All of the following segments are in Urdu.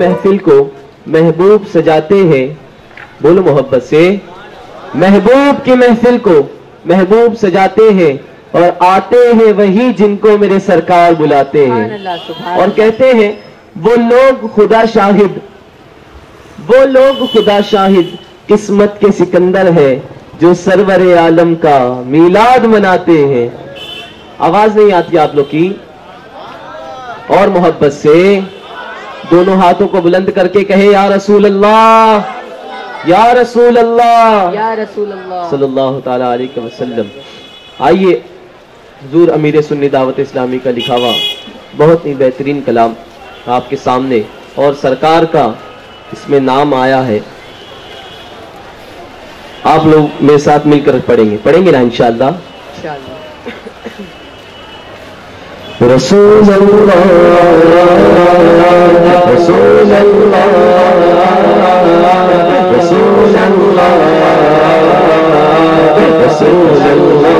محفل کو محبوب سجاتے ہیں، بولو محبت سے، محبوب کی محفل کو محبوب سجاتے ہیں اور آتے ہیں وہی جن کو میرے سرکار بلاتے ہیں، اور کہتے ہیں وہ لوگ خدا شاہد، وہ لوگ خدا شاہد قسمت کے سکندر ہے جو سرور عالم کا میلاد مناتے ہیں۔ آواز نہیں آتی آپ لوگ کی؟ اور محبت سے دونوں ہاتھوں کو بلند کر کے کہے یا رسول اللہ، یا رسول اللہ، یا رسول اللہ صلی اللہ تعالی علیہ وسلم۔ آئیے حضور امیر سنی دعوت اسلامی کا لکھا ہوا بہت ہی بہترین کلام آپ کے سامنے، اور سرکار کا اس میں نام آیا ہے، آپ لوگ میرے ساتھ مل کر پڑھیں گے نا انشاءاللہ۔ رسول اللہ، رسول اللہ، رسول اللہ، رسول اللہ، رسول اللہ،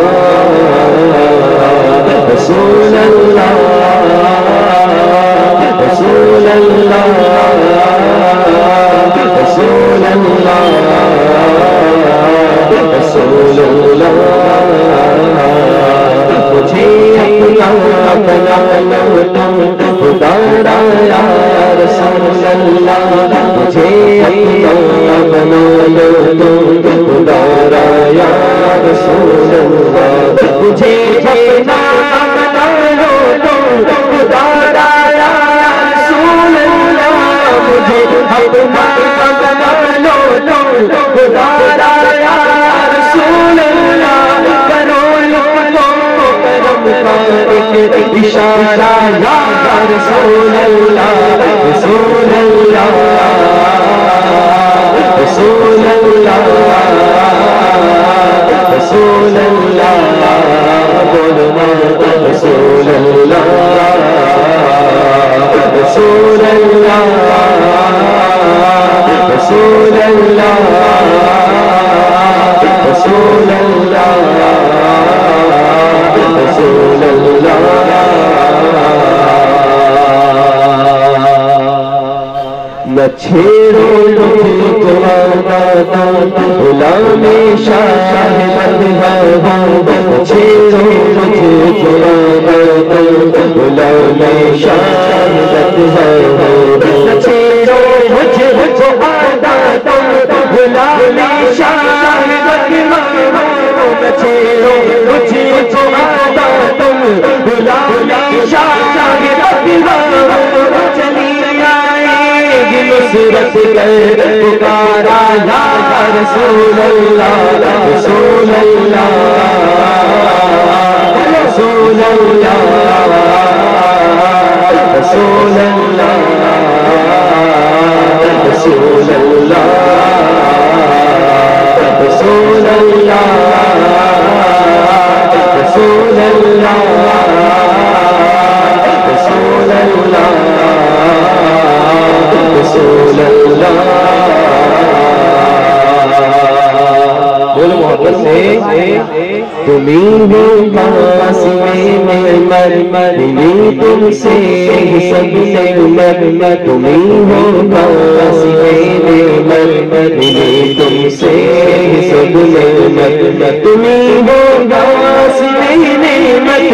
رسول اللہ، رسول اللہ، رسول اللہ، مجھے اپنا پکارا یا رسول اللہ، مجھے اپنا بنا لو پکارا یا رسول اللہ، مجھے اپنا بنا لو پکارا یا رسول اللہ، مجھے اپنا بنا لو پکارا یا رسول اللہ، کرو ایک اشارہ یا رسول اللہ، رسول اللہ، رسول اللہ، رسول اللہ، بولنا رسول اللہ، رسول اللہ، رسول اللہ، رسول اللہ، رسول اللہ۔ نہ چھیڑو مجھ کو غلام شاہ مذہب، نہ چھیڑو مجھ کو غلام شاہ مذہب، نہ چھیڑو مجھ کو غلام شاہ مذہب، نہ چھیڑو مجھ کو غلام شاہ مذہب، چلی آئے گی نصرت کر پکارا یا رسول اللہ، رسول اللہ، رسول اللہ، رسول اللہ، رسول اللہ، رسول اللہ، رسول اللہ، رسول اللہ، رسول اللہ۔ بولو محبت سے، تمہیں ہو قاسم مرمر، تم سے سب مرمر، تمہیں ہو قاسم مرمر، تم سے سب مرمر، تمہیں ہو قاسم نعمت،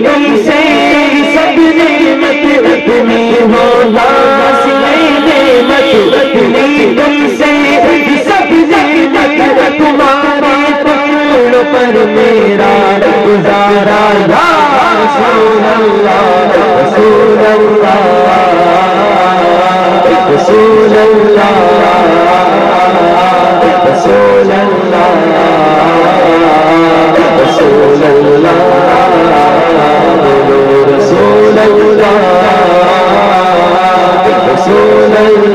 تم سے سب نعمت، تمہیں ہو قاسم نعمت، تم سے سب نعمت، تمہارے پکڑ پر میرا گزارا یا رسول اللہ، رسول اللہ، رسول اللہ، رسول اللہ، رسول اللہ، رسول اللہ، رسول اللہ،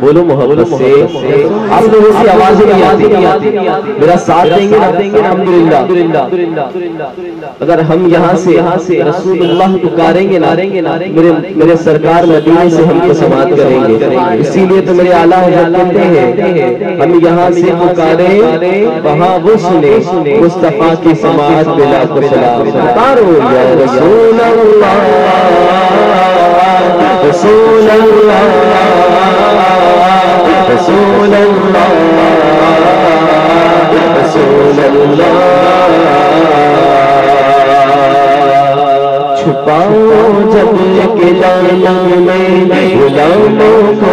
بولو محبت سے آپ لوگوں سے آوازیں نہیں آتی، میرا ساتھ دیں گے الحمدللہ۔ اگر ہم یہاں سے رسول اللہ پکاریں گے میرے سرکار مدینے سے ہم کو سماعت کریں گے۔ اسی لیے تو میرے اعلیٰ حضرت کہتے ہیں ہم یہاں سے پکاریں وہاں وہ سنے مصطفیٰ کی سماعت بلا سلام۔ پکارو یا رسول اللہ رسول اللہ رسول اللہ رسول اللہ۔ چھپاؤ جب کے دامن میں غلاموں کو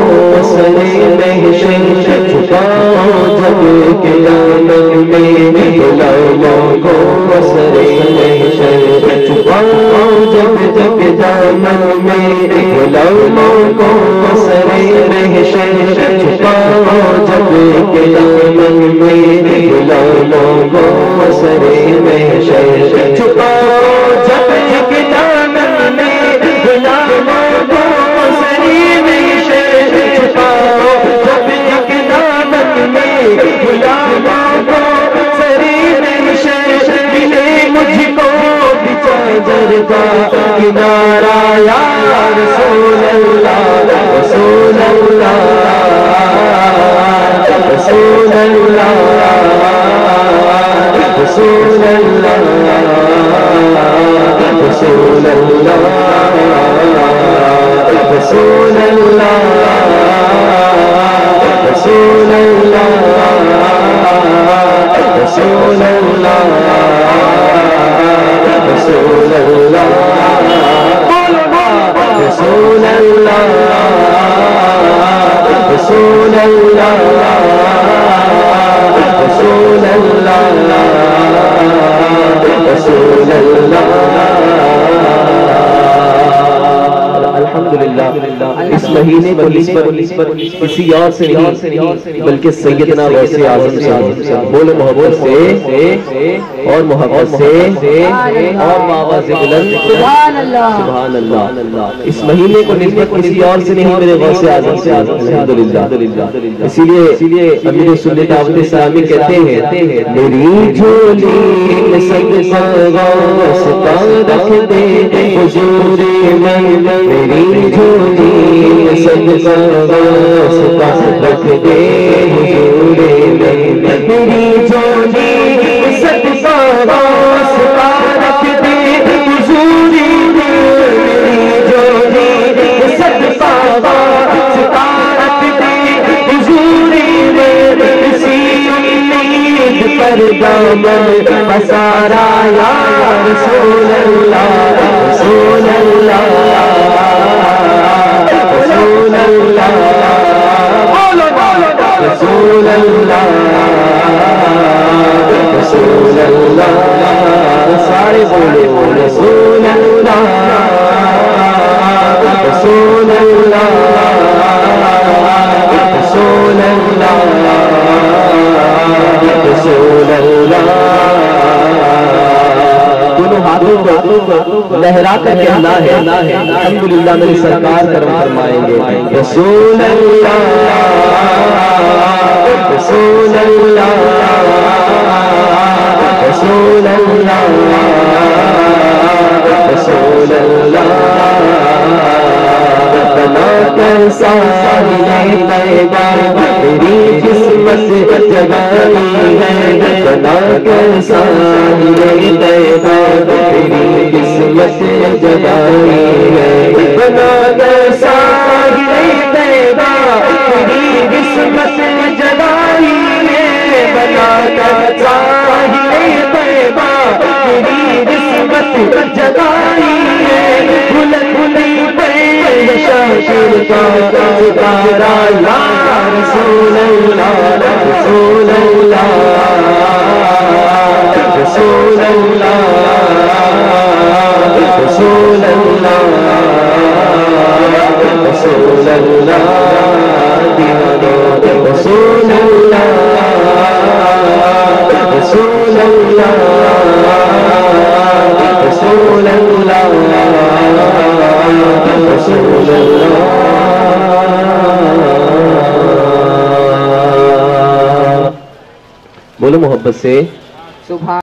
سرے محشر، چھپاؤ جب کے دامن میں غلاموں کو سرے محشر، چھپاؤ جب کے دامن میں غلاموں کو سرے محشر، چھپاؤ جب کے دامن میں غلاموں کو سرے محشر، چھپاؤ جب کے دامن میں غلاموں کو سرے محشر، چھپاؤ جب کے دامن میں غلاموں کو سرے محشر، ملے مجھ کو بھی چادر کا کنارہ یا رسول اللہ رسول اللہ رسول اللہ رسول اللہ رسول اللہ رسول اللہ رسول اللہ رسول اللہ رسول اللہ رسول اللہ رسول اللہ رسول اللہ رسول اللہ۔ الحمدللہ اس مہینے پر کسی اور سے نہیں بلکہ سیدنا غوث اعظم سے بولو محبت سے اور محبت سے اور آواز بلند سبحان اللہ۔ اس مہینے کو نسبت کسی اور سے نہیں میرے غوث اعظم سے الحمدللہ۔ اسی لیے امیر سنت دعوت اسلامی کہتے ہیں میری جھولی میں صدقہ غوث کا رکھ دے حضور میں، میری جھولی میں صدقہ غوث کا رکھ دے حضور میں، میری جھولی میں صدقہ غوث کا رکھ دے حضور میں، میری جھولی میں صدقہ غوث کا رکھ دے حضور میں، اسی امید پر دامن پسارا یا رسول اللہ رسول اللہ رسول اللہ رسول اللہ رسول اللہ۔ سارے بولے رسول اللہ رسول اللہ رسول اللہ رسول اللہ۔ دونوں ہاتھوں کو لہرا کر کہنا ہے الحمدللہ میرے سرکار کرم فرمائیں گے رسول اللہ رسول اللہ رسول اللہ رسول اللہ۔ بنا کر ساحل طیبہ میری قسمت جگائی ہے، بنا کر ساحل طیبہ میری قسمت جگائی ہے، بنا کر ساحل طیبہ میری قسمت جگائی ہے، بنا کر ساحل طیبہ میری قسمت جگائی ہے، بلند شاشر کا ستارہ یا رسول اللہ رسول اللہ رسول اللہ رسول اللہ رسول اللہ رسول رسول اللہ. بولو محبت سے.